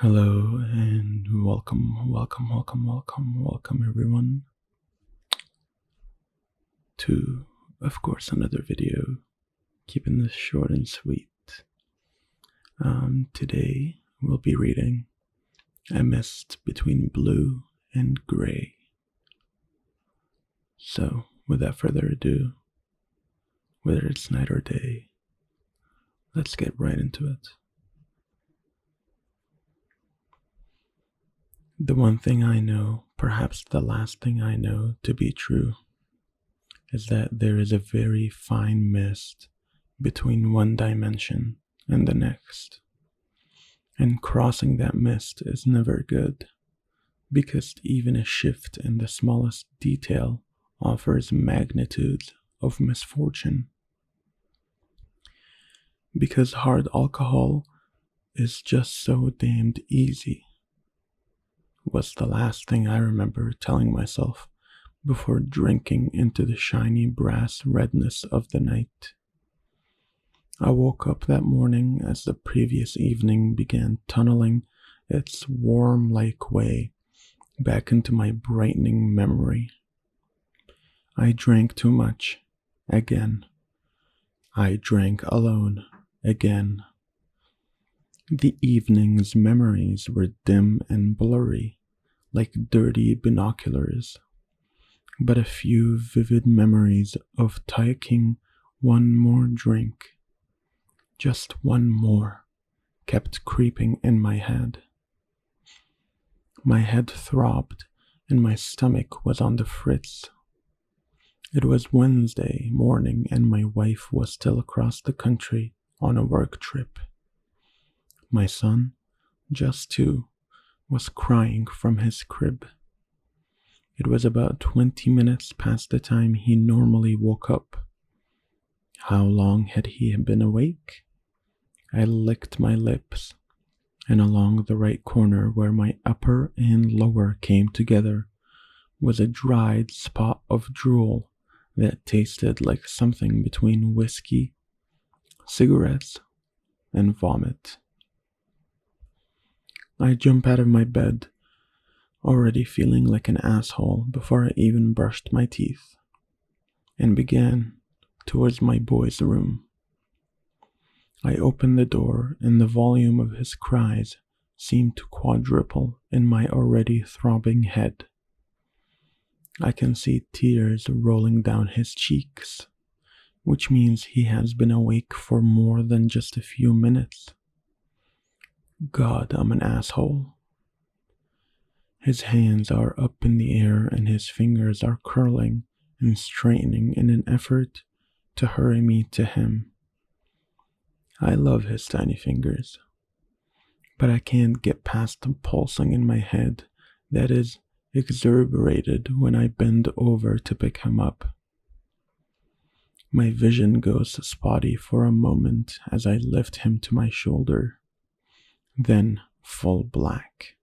Hello and welcome everyone to, of course, another video. Keeping this short and sweet. Today we'll be reading A Mist Between Blue and Gray. So, without further ado, whether it's night or day, let's get right into it. The one thing I know, perhaps the last thing I know to be true, is that there is a very fine mist between one dimension and the next. And crossing that mist is never good, because even a shift in the smallest detail offers magnitudes of misfortune. Because hard alcohol is just so damned easy, was the last thing I remember telling myself before drinking into the shiny brass redness of the night. I woke up that morning as the previous evening began tunneling its worm-like way back into my brightening memory. I drank too much, again. I drank alone, again. The evening's memories were dim and blurry, like dirty binoculars, but a few vivid memories of taking one more drink, just one more, kept creeping in my head. My head throbbed and my stomach was on the fritz. It was Wednesday morning and my wife was still across the country on a work trip. My son, just 2, was crying from his crib. It was about 20 minutes past the time he normally woke up. How long had he been awake? I licked my lips, and along the right corner where my upper and lower came together was a dried spot of drool that tasted like something between whiskey, cigarettes, and vomit. I jumped out of my bed, already feeling like an asshole before I even brushed my teeth, and began towards my boy's room. I opened the door and the volume of his cries seemed to quadruple in my already throbbing head. I can see tears rolling down his cheeks, which means he has been awake for more than just a few minutes. God, I'm an asshole. His hands are up in the air and his fingers are curling and straightening in an effort to hurry me to him. I love his tiny fingers, but I can't get past the pulsing in my head that is exacerbated when I bend over to pick him up. My vision goes spotty for a moment as I lift him to my shoulder. Then full black.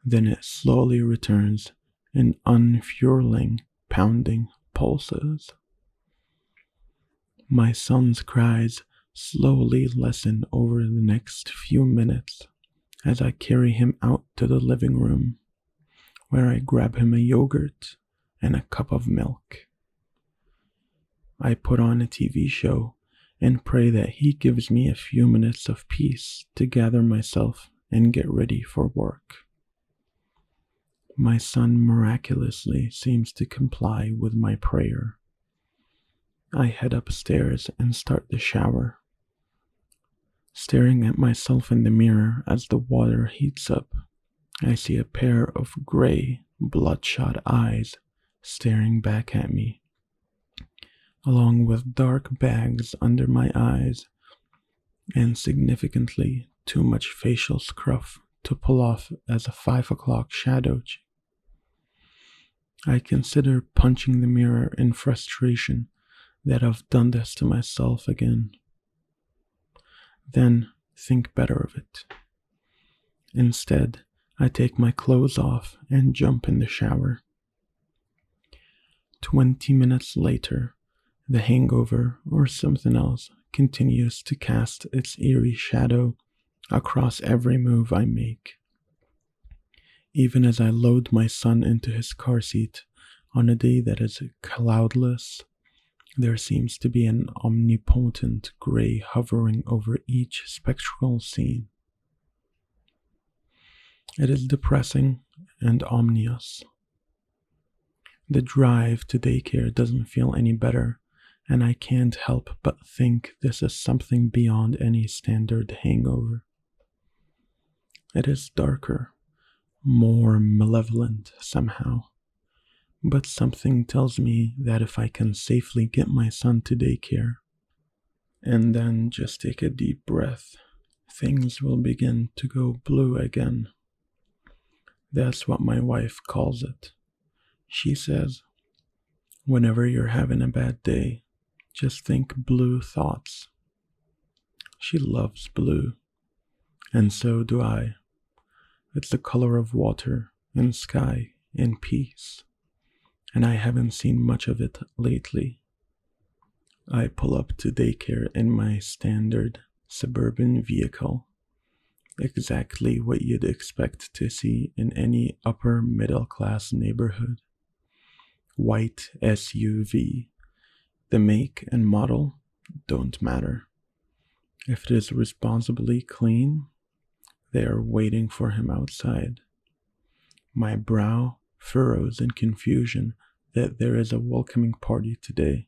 Then it slowly returns in unfurling, pounding pulses. My son's cries slowly lessen over the next few minutes as I carry him out to the living room, where I grab him a yogurt and a cup of milk. I put on a TV show and pray that he gives me a few minutes of peace to gather myself and get ready for work. My son miraculously seems to comply with my prayer. I head upstairs and start the shower. Staring at myself in the mirror as the water heats up, I see a pair of gray, bloodshot eyes staring back at me, along with dark bags under my eyes and significantly too much facial scruff to pull off as a 5 o'clock shadow. I consider punching the mirror in frustration that I've done this to myself again. Then think better of it. Instead, I take my clothes off and jump in the shower. 20 minutes later, the hangover or something else continues to cast its eerie shadow across every move I make. Even as I load my son into his car seat on a day that is cloudless, there seems to be an omnipotent gray hovering over each spectral scene. It is depressing and ominous. The drive to daycare doesn't feel any better, and I can't help but think this is something beyond any standard hangover. It is darker, more malevolent somehow, but something tells me that if I can safely get my son to daycare, and then just take a deep breath, things will begin to go blue again. That's what my wife calls it. She says, whenever you're having a bad day, just think blue thoughts. She loves blue, and so do I. It's the color of water and sky and peace, and I haven't seen much of it lately. I pull up to daycare in my standard suburban vehicle, exactly what you'd expect to see in any upper middle class neighborhood. White SUV. The make and model don't matter. If it is responsibly clean, they are waiting for him outside. My brow furrows in confusion that there is a welcoming party today.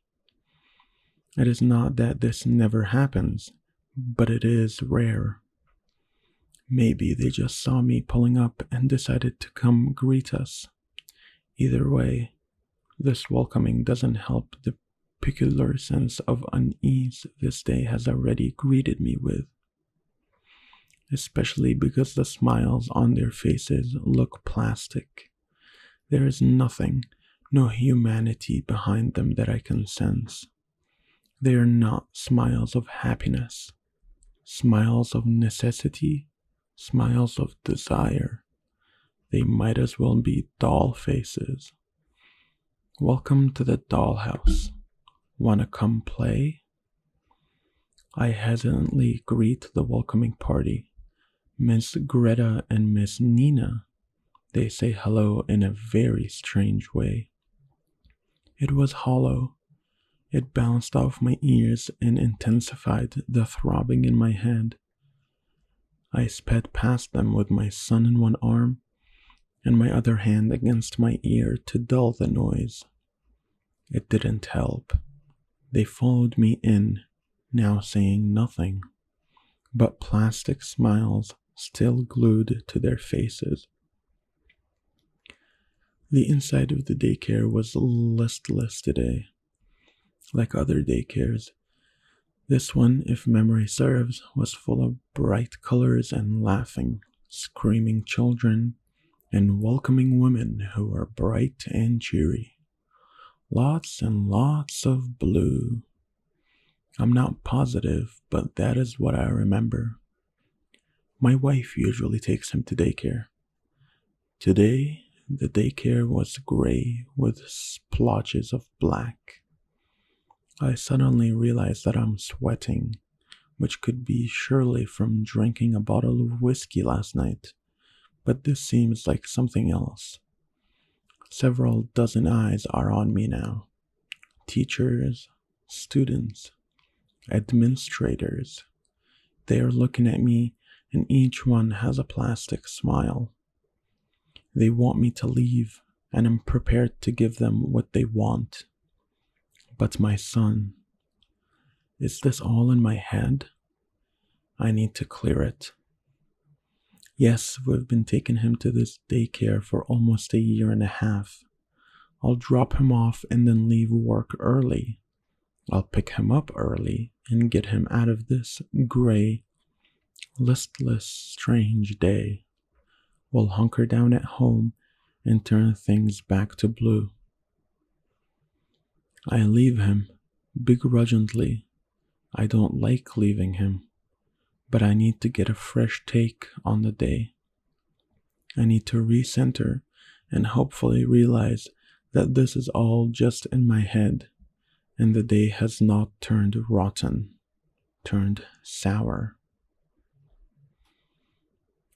It is not that this never happens, but it is rare. Maybe they just saw me pulling up and decided to come greet us. Either way, this welcoming doesn't help the peculiar sense of unease this day has already greeted me with, especially because the smiles on their faces look plastic. There is nothing, no humanity behind them that I can sense. They are not smiles of happiness, smiles of necessity, smiles of desire. They might as well be doll faces. Welcome to the dollhouse. Wanna come play? I hesitantly greet the welcoming party. Miss Greta and Miss Nina. They say hello in a very strange way. It was hollow. It bounced off my ears and intensified the throbbing in my head. I sped past them with my son in one arm and my other hand against my ear to dull the noise. It didn't help. They followed me in, now saying nothing, but plastic smiles still glued to their faces. The inside of the daycare was listless today. Like other daycares, this one, if memory serves, was full of bright colors and laughing, screaming children, and welcoming women who were bright and cheery. Lots and lots of blue. I'm not positive, but that is what I remember. My wife usually takes him to daycare. Today, the daycare was gray with splotches of black. I suddenly realized that I'm sweating, which could be surely from drinking a bottle of whiskey last night, but this seems like something else. Several dozen eyes are on me now. Teachers, students, administrators. They are looking at me, and each one has a plastic smile. They want me to leave, and I'm prepared to give them what they want. But my son, is this all in my head? I need to clear it. Yes, we've been taking him to this daycare for almost a year and a half. I'll drop him off and then leave work early. I'll pick him up early and get him out of this gray, listless, strange day. We'll hunker down at home and turn things back to blue. I leave him, begrudgingly. I don't like leaving him, but I need to get a fresh take on the day. I need to recenter and hopefully realize that this is all just in my head, and the day has not turned rotten, turned sour.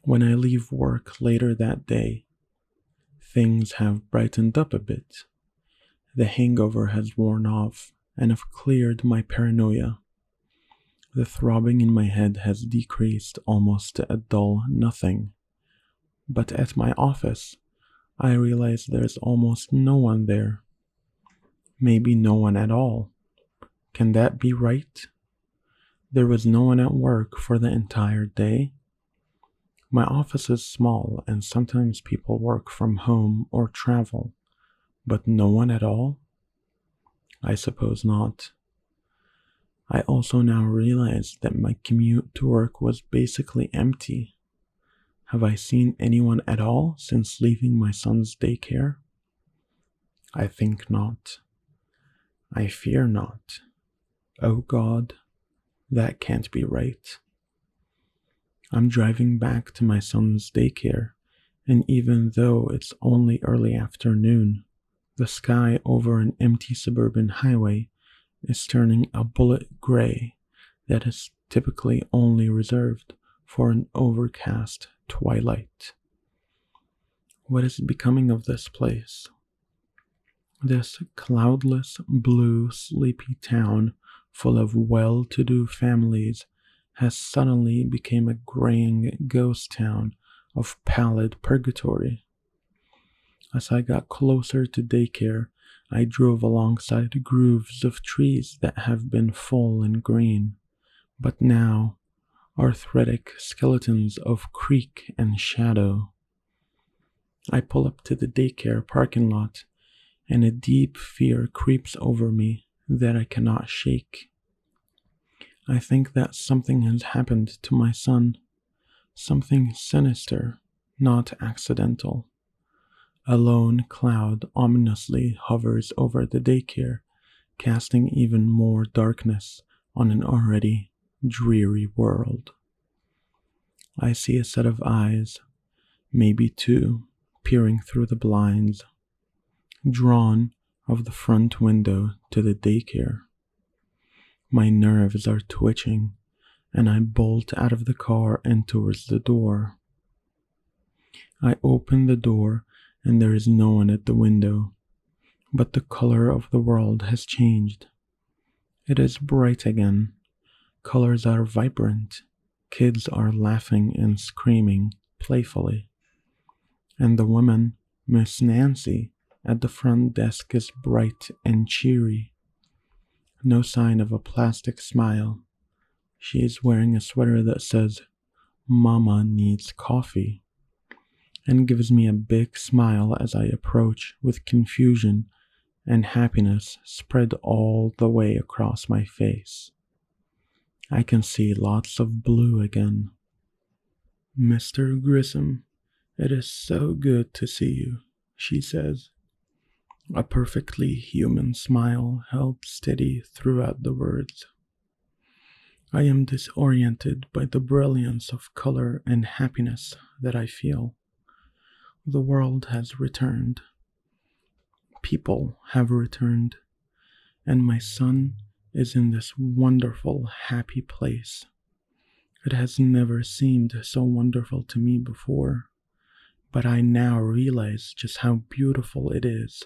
When I leave work later that day, things have brightened up a bit. The hangover has worn off, and I've cleared my paranoia. The throbbing in my head has decreased almost to a dull nothing. But at my office, I realize there's almost no one there. Maybe no one at all. Can that be right? There was no one at work for the entire day. My office is small and sometimes people work from home or travel, but no one at all? I suppose not. I also now realize that my commute to work was basically empty. Have I seen anyone at all since leaving my son's daycare? I think not. I fear not. Oh God, that can't be right. I'm driving back to my son's daycare, and even though it's only early afternoon, the sky over an empty suburban highway is turning a bullet gray that is typically only reserved for an overcast twilight. What is becoming of this place? This cloudless, blue, sleepy town full of well-to-do families has suddenly become a graying ghost town of pallid purgatory. As I got closer to daycare, I drove alongside grooves of trees that have been full and green, but now arthritic skeletons of creek and shadow. I pull up to the daycare parking lot, and a deep fear creeps over me that I cannot shake. I think that something has happened to my son, something sinister, not accidental. A lone cloud ominously hovers over the daycare, casting even more darkness on an already dreary world. I see a set of eyes, maybe two, peering through the blinds, drawn of the front window to the daycare. My nerves are twitching, and I bolt out of the car and towards the door. I open the door, and there is no one at the window, but the color of the world has changed. It is bright again. Colors are vibrant. Kids are laughing and screaming playfully. And the woman, Miss Nancy, at the front desk is bright and cheery. No sign of a plastic smile. She is wearing a sweater that says, "Mama needs coffee," and gives me a big smile as I approach with confusion and happiness spread all the way across my face. I can see lots of blue again. "Mr. Grissom, it is so good to see you," she says. A perfectly human smile held steady throughout the words. I am disoriented by the brilliance of color and happiness that I feel. The world has returned. People have returned, and my son is in this wonderful, happy place. It has never seemed so wonderful to me before, but I now realize just how beautiful it is.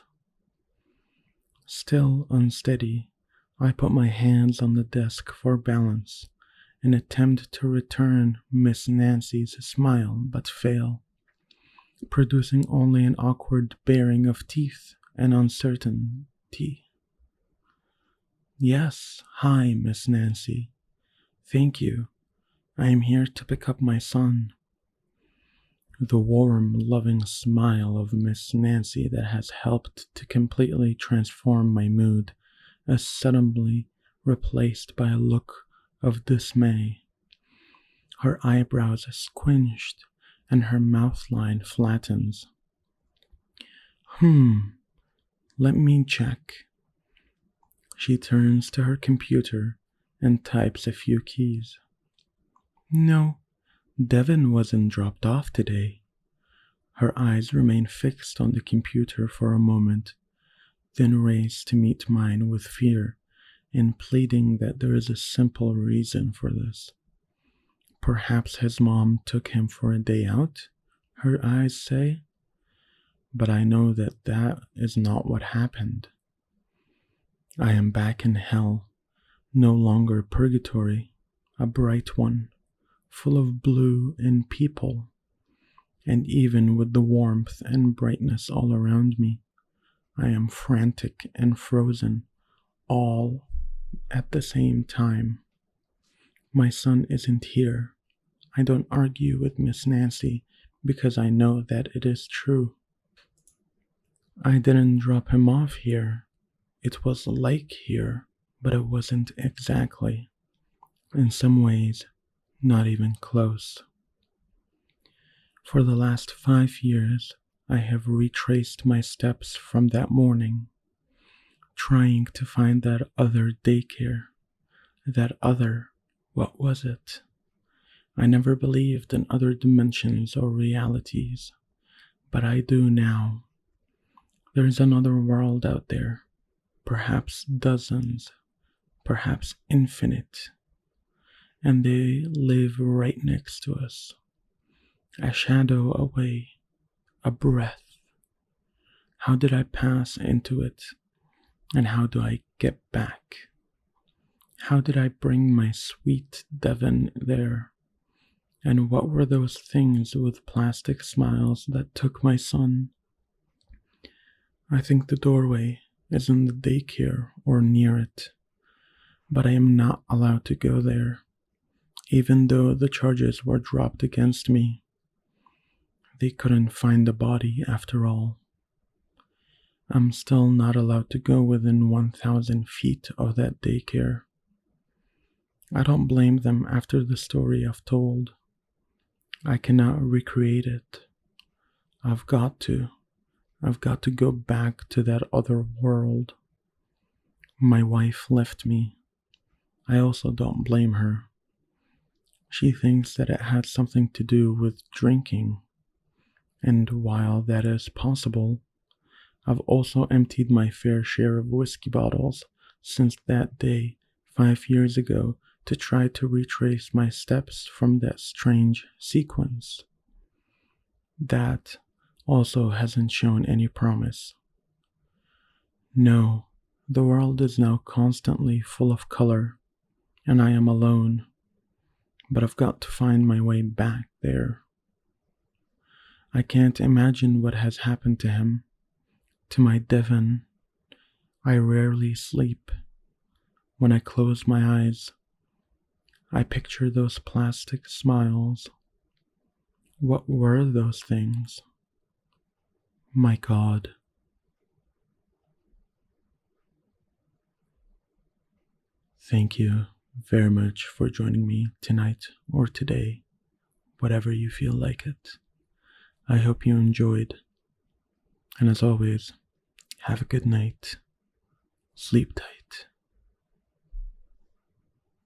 Still unsteady, I put my hands on the desk for balance and attempt to return Miss Nancy's smile, but fail, producing only an awkward baring of teeth and uncertainty. "Yes, hi, Miss Nancy. Thank you. I am here to pick up my son." The warm, loving smile of Miss Nancy that has helped to completely transform my mood is suddenly replaced by a look of dismay. Her eyebrows squinched and her mouth line flattens. Let me check." She turns to her computer and types a few keys. "No, Devin wasn't dropped off today." Her eyes remain fixed on the computer for a moment, then raise to meet mine with fear and pleading that there is a simple reason for this. Perhaps his mom took him for a day out, her eyes say, but I know that that is not what happened. I am back in hell, no longer purgatory, a bright one, full of blue and people, and even with the warmth and brightness all around me, I am frantic and frozen, all at the same time. My son isn't here. I don't argue with Miss Nancy because I know that it is true. I didn't drop him off here. It was like here, but it wasn't exactly. In some ways, not even close. For the last 5 years, I have retraced my steps from that morning, trying to find that other daycare. That other, what was it? I never believed in other dimensions or realities, but I do now. There's another world out there, perhaps dozens, perhaps infinite, and they live right next to us. A shadow away, a breath. How did I pass into it, and how do I get back? How did I bring my sweet Devin there? And what were those things with plastic smiles that took my son? I think the doorway is in the daycare or near it, but I am not allowed to go there, even though the charges were dropped against me. They couldn't find the body after all. I'm still not allowed to go within 1,000 feet of that daycare. I don't blame them after the story I've told. I cannot recreate it. I've got to go back to that other world. My wife left me. I also don't blame her. She thinks that it had something to do with drinking. And while that is possible, I've also emptied my fair share of whiskey bottles since that day 5 years ago to try to retrace my steps from that strange sequence. That also hasn't shown any promise. No, the world is now constantly full of color, and I am alone, but I've got to find my way back there. I can't imagine what has happened to him, to my Devin. I rarely sleep. When I close my eyes, I picture those plastic smiles. What were those things? My God. Thank you very much for joining me tonight or today, whatever you feel like it. I hope you enjoyed. And as always, have a good night. Sleep tight.